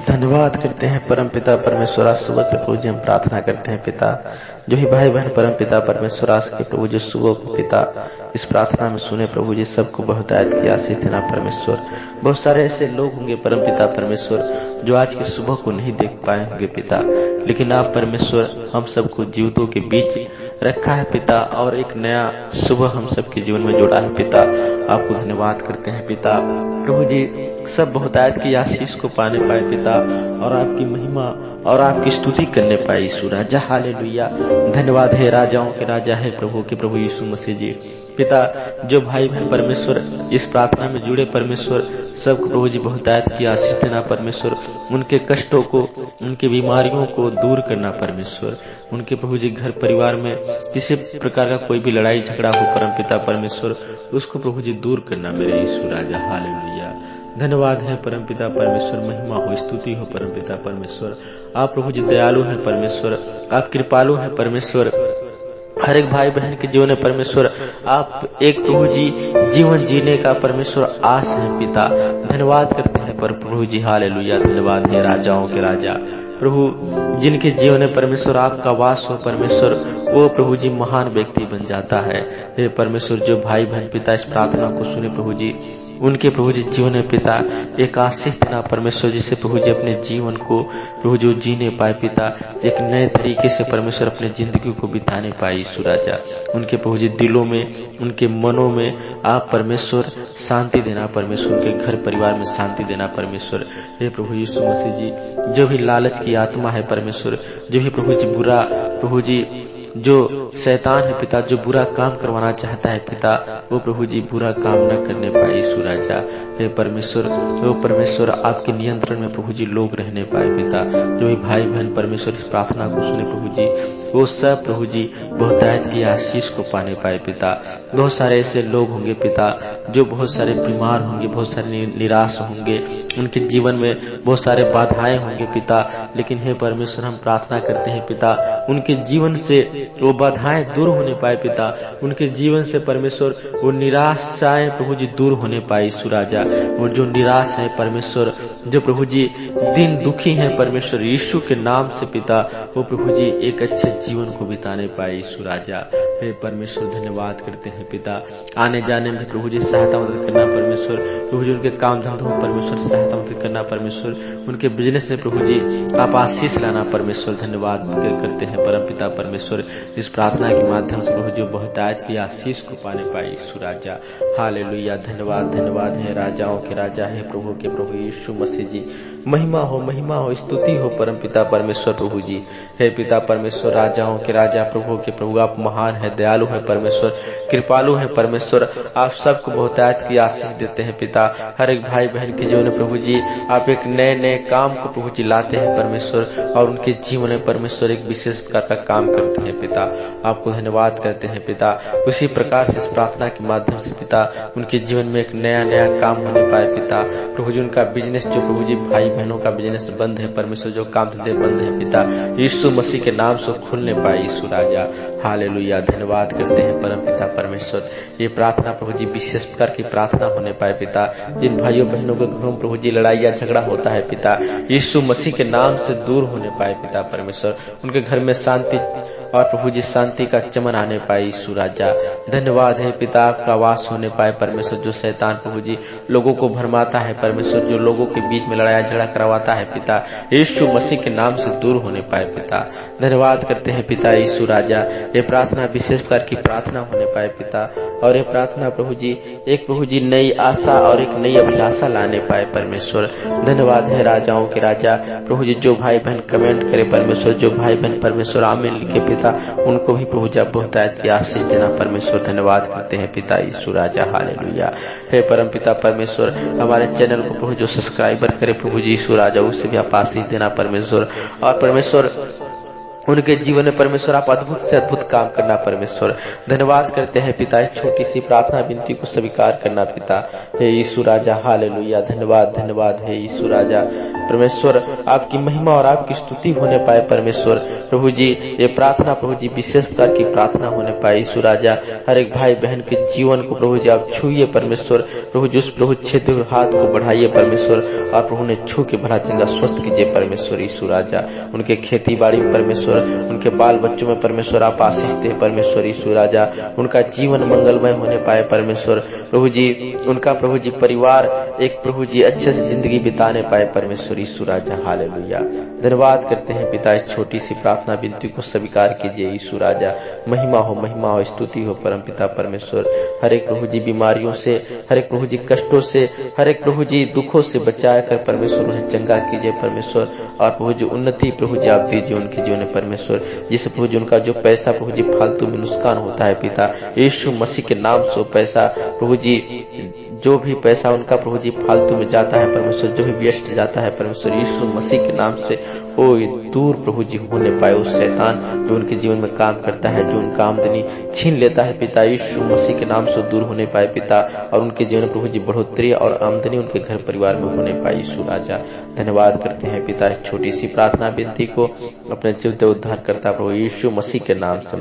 धन्यवाद करते हैं परम पिता परमेश्वर आज सुबह के प्रभु जी हम प्रार्थना करते हैं पिता जो ही भाई बहन परम पिता परमेश्वर आज के प्रभु जी सुबह को पिता इस प्रार्थना में सुने प्रभु जी सबको बहुतायत की आशीष देना परमेश्वर। बहुत सारे ऐसे लोग होंगे परम पिता परमेश्वर जो आज की सुबह को नहीं देख पाए होंगे पिता, लेकिन आप परमेश्वर हम सबको जीवितों के बीच रखा है पिता और एक नया सुबह हम सबके जीवन में जोड़ा है पिता। आपको धन्यवाद करते हैं पिता प्रभु जी सब बहुतायत की आशीष को पाने पाए पिता और आपकी महिमा और आपकी स्तुति करने पाए यीशु राजा। हालेलुया। धन्यवाद है राजाओं के राजा है प्रभु के प्रभु यीशु मसीह जी पिता। जो भाई बहन परमेश्वर इस प्रार्थना में जुड़े परमेश्वर सबको प्रभु जी बहुतायत की आशीष देना परमेश्वर, उनके कष्टों को उनकी बीमारियों को दूर करना परमेश्वर, उनके प्रभु जी घर परिवार में किसी प्रकार का कोई भी लड़ाई झगड़ा हो परम पिता परमेश्वर उसको प्रभु जी दूर करना मेरे यीशु राजा। हालेलुया। धन्यवाद है परम पिता परमेश्वर, महिमा हो स्तुति हो परम पिता परमेश्वर। आप प्रभु जी दयालु हैं परमेश्वर, आप कृपालु हैं परमेश्वर। हर एक भाई बहन के जीवन में परमेश्वर आप एक प्रभु जी जीवन जीने का परमेश्वर आस है पिता। धन्यवाद करते हैं पर प्रभु जी। हालेलुया। धन्यवाद है राजाओं के राजा प्रभु जिनके जीवन में परमेश्वर आपका वास हो परमेश्वर वो प्रभु जी महान व्यक्ति बन जाता है। हे परमेश्वर जो भाई बहन पिता इस प्रार्थना को सुने प्रभु जी उनके प्रभु जी जीवन में पिता एक आशीष देना परमेश्वर, जिससे प्रभु जी अपने जीवन को प्रभु जो जीने पाए पिता एक नए तरीके से परमेश्वर अपने जिंदगी को बिताने पाए यीशु राजा। उनके प्रभु जी दिलों में उनके मनों में आप परमेश्वर शांति देना परमेश्वर, उनके घर परिवार में शांति देना परमेश्वर। हे प्रभु यीशु मसीह जी जो भी लालच की आत्मा है परमेश्वर, जो भी प्रभु जी बुरा प्रभु जी जो शैतान है पिता जो बुरा काम करवाना चाहता है पिता वो प्रभु जी बुरा काम न करने पाए यीशु राजा। हे परमेश्वर वो परमेश्वर आपके नियंत्रण में प्रभु जी लोग रहने पाए पिता। जो भी भाई बहन परमेश्वर इस प्रार्थना को सुने प्रभु जी वो सब प्रभु जी बहुतायत की आशीष को पाने पाए पिता। बहुत सारे ऐसे लोग होंगे पिता जो बहुत सारे बीमार होंगे, बहुत सारे निराश होंगे, उनके जीवन में बहुत सारे बाधाएं होंगे पिता, लेकिन हे परमेश्वर हम प्रार्थना करते हैं पिता उनके जीवन से वो बाधाएं दूर होने पाए पिता, उनके जीवन से परमेश्वर वो निराशाएं प्रभु जी दूर होने पाए यीशु राजा। वो जो निराश है परमेश्वर जो प्रभु जी दिन दुखी है परमेश्वर यीशु के नाम से पिता वो प्रभु जी एक अच्छे जीवन को बिताने पाए यीशु राजा। हे परमेश्वर धन्यवाद करते हैं पिता आने जाने में प्रभु जी सहायता मदद करना परमेश्वर, प्रभु जी उनके काम धंधों में परमेश्वर सहायता मदद करना परमेश्वर, उनके बिजनेस में प्रभु जी आप आशीष लाना परमेश्वर। धन्यवाद करते हैं परम पिता परमेश्वर इस प्रार्थना के माध्यम से प्रभु जी बहुतायत की आशीष को पाने पाए यीशु राजा। हालेलुया। धन्यवाद है राजाओं के राजा है प्रभु के प्रभु यीशु मसीह जी। महिमा हो स्तुति हो परम पिता परमेश्वर प्रभु जी। हे पिता परमेश्वर राजाओं के राजा प्रभु के प्रभु आप महान है, दयालु है परमेश्वर, कृपालु है परमेश्वर। आप सबको बहुतायत की आशीष देते हैं पिता। हर एक भाई बहन के जीवन में प्रभु जी आप एक नए काम को प्रभु जी लाते हैं परमेश्वर और उनके जीवन में परमेश्वर एक विशेष प्रकार का काम करते हैं पिता। आपको धन्यवाद करते हैं पिता। उसी प्रकार से इस प्रार्थना के माध्यम से पिता उनके जीवन में एक नया काम होने पाए पिता। प्रभु जी उनका बिजनेस जो प्रभु जी भाई बहनों का बिजनेस बंद है परमेश्वर, जो काम धंधे बंद है पिता यीशु मसीह के नाम से खुलने पाए यीशु राजा। हालेलुया। धन्यवाद करते हैं परम पिता परमेश्वर। ये प्रार्थना प्रभु जी विशेष प्रकार की प्रार्थना होने पाए पिता। जिन भाइयों बहनों के घरों में प्रभु जी लड़ाई या झगड़ा होता है पिता यीशु मसीह के नाम से दूर होने पाए पिता परमेश्वर, उनके घर में शांति और प्रभु जी शांति का चमन आने पाए यीशु राजा। धन्यवाद है पिता आपका वास होने पाए परमेश्वर। जो शैतान प्रभु जी लोगों को भरमाता है परमेश्वर, जो लोगों के बीच में लड़ाई झगड़ा करवाता है पिता यीशु मसीह के नाम से दूर होने पाए पिता। धन्यवाद करते हैं पिता यीशु राजा। ये प्रार्थना विशेष प्रकार की प्रार्थना होने पाए पिता और ये प्रार्थना प्रभु जी एक प्रभु जी नई आशा और एक नई अभिलाषा लाने पाए परमेश्वर। धन्यवाद है राजाओं के राजा प्रभु जी। जो भाई बहन कमेंट करे परमेश्वर, जो भाई बहन परमेश्वर आमीन लिखे पिता उनको भी प्रभु जी बहुतायत की आशीष देना परमेश्वर। धन्यवाद करते हैं पिता यीशु राजा। हालेलुया। हे परम पिता परमेश्वर हमारे चैनल को प्रभु जो सब्सक्राइबर करे प्रभु जी यीशु राजा उससे भी आप आशीष देना परमेश्वर। और परमेश्वर उनके जीवन में परमेश्वर आप अद्भुत से अद्भुत काम करना परमेश्वर। धन्यवाद करते हैं पिता इस छोटी सी प्रार्थना विनती को स्वीकार करना पिता। हे यीशु राजा। हालेलुया। धन्यवाद है यीशु राजा। परमेश्वर आपकी महिमा और आपकी स्तुति होने पाए परमेश्वर। प्रभु जी ये प्रार्थना प्रभु जी विशेष प्रकार की प्रार्थना होने पाए यीशु राजा। हर एक भाई बहन के जीवन को प्रभु जी आप छूइए परमेश्वर। प्रभु जी उस प्रभु छेदे हुए हाथ को बढ़ाइए परमेश्वर और प्रभु ने छू के भला चंगा स्वस्थ कीजिए परमेश्वर यीशु राजा। उनके खेती बाड़ी में परमेश्वर, उनके बाल बच्चों में परमेश्वर आप आशीष दे परमेश्वर यीशु राजा। उनका जीवन मंगलमय होने पाए परमेश्वर। प्रभु जी उनका प्रभु जी परिवार एक प्रभु जी अच्छे से जिंदगी बिताने पाए परमेश्वर यीशु राजा। हालेलुया। धन्यवाद करते हैं पिता इस छोटी सी प्रार्थना विनती को स्वीकार कीजिए यीशु राजा। महिमा हो स्तुति हो परम पिता परमेश्वर। हर एक प्रभु जी बीमारियों से, हर एक प्रभु जी कष्टों से, हर एक प्रभु जी दुखों से बचा कर परमेश्वर उन्हें चंगा कीजिए परमेश्वर। और प्रभु जी उन्नति प्रभु जी आप दीजिए उनके जीवन में परमेश्वर। जिस प्रभु जी उनका जो पैसा प्रभु जी फालतू में नुकसान होता है पिता यीशु मसीह के नाम से पैसा प्रभु जी, जो भी पैसा उनका प्रभु जी फालतू में जाता है परमेश्वर, जो भी व्यस्त जाता है परमेश्वर यीशु मसीह के नाम से ओ दूर प्रभु जी होने पाए उस शैतान जो उनके जीवन में काम करता है, जो उनका आमदनी छीन लेता है पिता यीशु मसीह के नाम से दूर होने पाए पिता। और उनके जीवन में प्रभु जी बढ़ोतरी और आमदनी उनके घर परिवार में होने पाए यीशु राजा। धन्यवाद करते हैं पिता इस छोटी सी प्रार्थना विनती को अपने जीवित उद्धार करता प्रभु यीशु मसीह के नाम से।